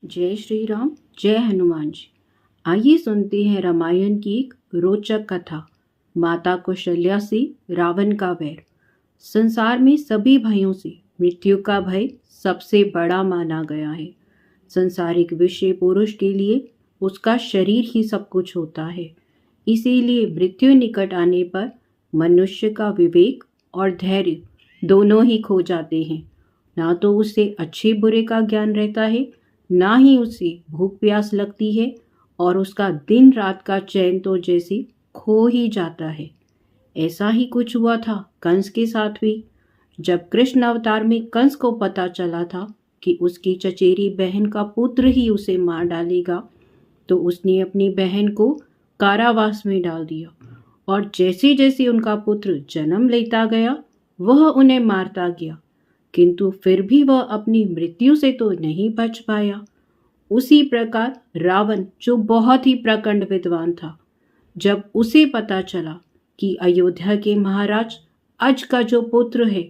जय श्री राम, जय हनुमान जी। आइए सुनते हैं रामायण की एक रोचक कथा। माता कौशल्या से रावण का वैर। संसार में सभी भयों से मृत्यु का भय सबसे बड़ा माना गया है। संसारिक विषय पुरुष के लिए उसका शरीर ही सब कुछ होता है। इसीलिए मृत्यु निकट आने पर मनुष्य का विवेक और धैर्य दोनों ही खो जाते हैं। ना तो उसे अच्छे बुरे का ज्ञान रहता है, ना ही उसे भूख प्यास लगती है, और उसका दिन रात का चैन तो जैसे खो ही जाता है। ऐसा ही कुछ हुआ था कंस के साथ भी। जब कृष्ण अवतार में कंस को पता चला था कि उसकी चचेरी बहन का पुत्र ही उसे मार डालेगा, तो उसने अपनी बहन को कारावास में डाल दिया, और जैसे जैसे उनका पुत्र जन्म लेता गया वह उन्हें मारता गया, किंतु फिर भी वह अपनी मृत्यु से तो नहीं बच पाया। उसी प्रकार रावण, जो बहुत ही प्रकांड विद्वान था, जब उसे पता चला कि अयोध्या के महाराज अज का जो पुत्र है,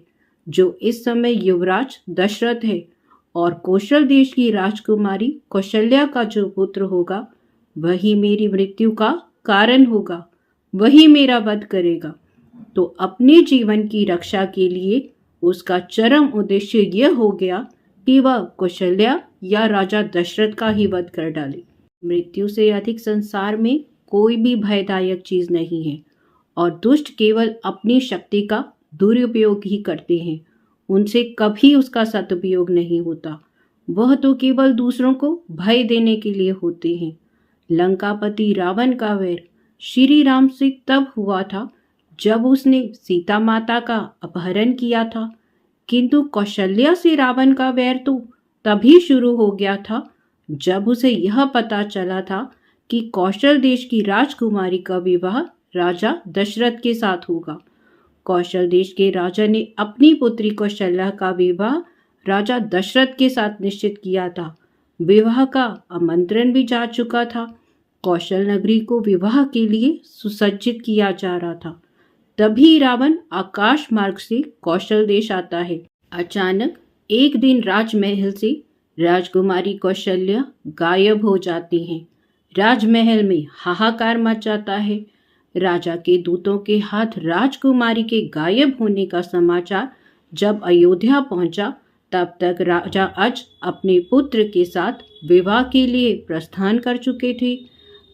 जो इस समय युवराज दशरथ है, और कौशल देश की राजकुमारी कौशल्या का जो पुत्र होगा, वही मेरी मृत्यु का कारण होगा, वही मेरा वध करेगा, तो अपने जीवन की रक्षा के लिए उसका चरम उद्देश्य यह हो गया कि वह कौशल्या या राजा दशरथ का ही वध कर डाले। मृत्यु से अधिक संसार में कोई भी भयदायक चीज नहीं है, और दुष्ट केवल अपनी शक्ति का दुरुपयोग ही करते हैं। उनसे कभी उसका सदुपयोग नहीं होता। वह तो केवल दूसरों को भय देने के लिए होते हैं। लंकापति रावण का वैर श्री राम से तब हुआ था जब उसने सीता माता का अपहरण किया था, किंतु कौशल्या से रावण का वैर तो तभी शुरू हो गया था जब उसे यह पता चला था कि कौशल देश की राजकुमारी का विवाह राजा दशरथ के साथ होगा। कौशल देश के राजा ने अपनी पुत्री कौशल्या का विवाह राजा दशरथ के साथ निश्चित किया था। विवाह का आमंत्रण भी जा चुका था। कौशल नगरी को विवाह के लिए सुसज्जित किया जा रहा था। तभी रावण आकाश मार्ग से कौशल देश आता है। अचानक एक दिन राजमहल से राजकुमारी कौशल्या गायब हो जाती हैं। राजमहल में हाहाकार मच जाता है। राजा के दूतों के हाथ राजकुमारी के गायब होने का समाचार जब अयोध्या पहुंचा, तब तक राजा अज अपने पुत्र के साथ विवाह के लिए प्रस्थान कर चुके थे।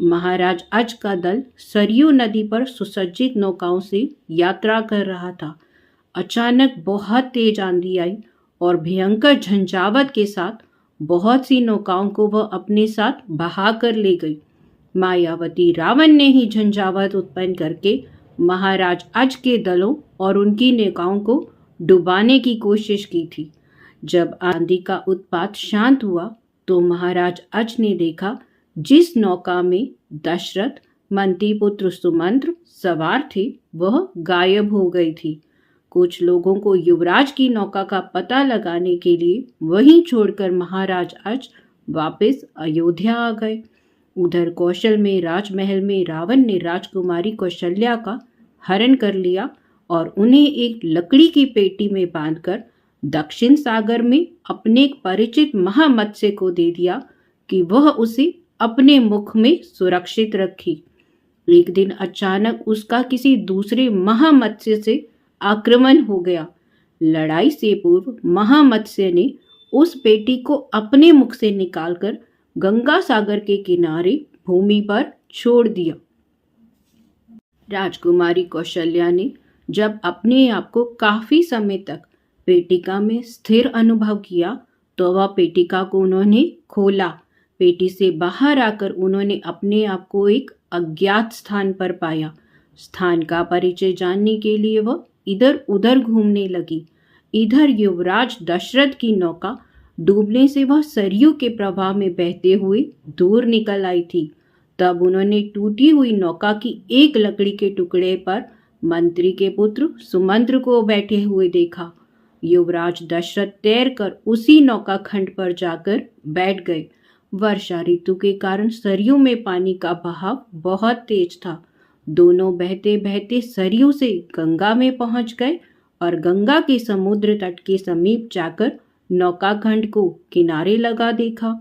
महाराज अज का दल सरयू नदी पर सुसज्जित नौकाओं से यात्रा कर रहा था। अचानक बहुत तेज आंधी आई और भयंकर झंझावत के साथ बहुत सी नौकाओं को वह अपने साथ बहा कर ले गई। मायावती रावण ने ही झंझावत उत्पन्न करके महाराज अज के दलों और उनकी नौकाओं को डुबाने की कोशिश की थी। जब आंधी का उत्पात शांत हुआ तो महाराज अज ने देखा जिस नौका में दशरथ मंत्री पुत्र सुमंत्र सवार थे वह गायब हो गई थी। कुछ लोगों को युवराज की नौका का पता लगाने के लिए वहीं छोड़कर महाराज अज वापस अयोध्या आ गए। उधर कौशल में राजमहल में रावण ने राजकुमारी कौशल्या का हरण कर लिया और उन्हें एक लकड़ी की पेटी में बांधकर दक्षिण सागर में अपने एक परिचित महामत्स्य को दे दिया कि वह उसे अपने मुख में सुरक्षित रखी। एक दिन अचानक उसका किसी दूसरे महामत्स्य से आक्रमण हो गया। लड़ाई से पूर्व महामत्स्य ने उस पेटी को अपने मुख से निकालकर गंगा सागर के किनारे भूमि पर छोड़ दिया। राजकुमारी कौशल्या ने जब अपने आप को काफी समय तक पेटिका में स्थिर अनुभव किया तो वह पेटिका को उन्होंने खोला। पेटी से बाहर आकर उन्होंने अपने आप को एक अज्ञात स्थान पर पाया। स्थान का परिचय जानने के लिए वह इधर उधर घूमने लगी। इधर युवराज दशरथ की नौका डूबने से वह सरयू के प्रवाह में बहते हुए दूर निकल आई थी। तब उन्होंने टूटी हुई नौका की एक लकड़ी के टुकड़े पर मंत्री के पुत्र सुमंत्र को बैठे हुए देखा। युवराज दशरथ तैरकर उसी नौका खंड पर जाकर बैठ गए। वर्षा ऋतु के कारण सरयू में पानी का बहाव बहुत तेज था। दोनों बहते बहते सरयू से गंगा में पहुंच गए और गंगा के समुद्र तट के समीप जाकर नौकाखंड को किनारे लगा देखा।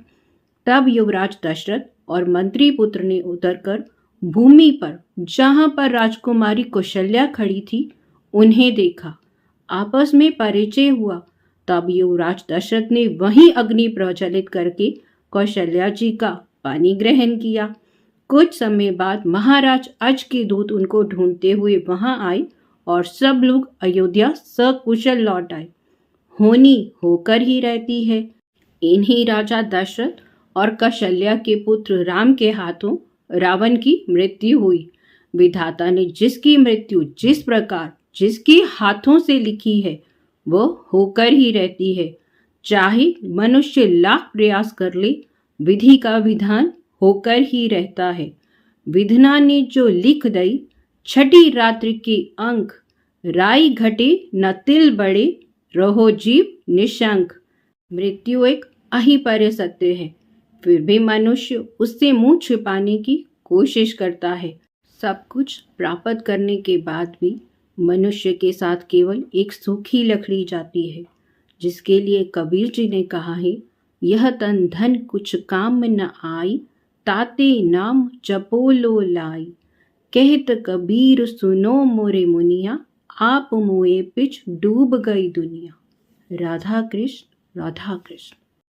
तब युवराज दशरथ और मंत्री पुत्र ने उतरकर भूमि पर, जहां पर राजकुमारी कौशल्या खड़ी थी, उन्हें देखा। आपस में परिचय हुआ। तब युवराज दशरथ ने वहीं अग्नि प्रज्वलित करके कौशल्या जी का पानी ग्रहण किया। कुछ समय बाद महाराज अज के दूत उनको ढूंढते हुए वहां आए और सब लोग अयोध्या सकुशल लौट आए। होनी होकर ही रहती है। इन्हीं राजा दशरथ और कौशल्या के पुत्र राम के हाथों रावण की मृत्यु हुई। विधाता ने जिसकी मृत्यु जिस प्रकार जिसके हाथों से लिखी है, वो होकर ही रहती है। चाहे मनुष्य लाख प्रयास कर ले, विधि का विधान होकर ही रहता है। विधना ने जो लिख दई, छठी रात्रि के अंक, राई घटे न तिल बड़े, रहो जीव निशंक। मृत्यु एक अहिपरे सत्य है, फिर भी मनुष्य उससे मुंह छिपाने की कोशिश करता है। सब कुछ प्राप्त करने के बाद भी मनुष्य के साथ केवल एक सूखी लकड़ी जाती है, जिसके लिए कबीर जी ने कहा है, यह तन धन कुछ काम न आई, ताते नाम जपो लो लाई। कहत कबीर सुनो मोरे मुनिया, आप मुए पिछ डूब गई दुनिया। राधा कृष्ण, राधा कृष्ण।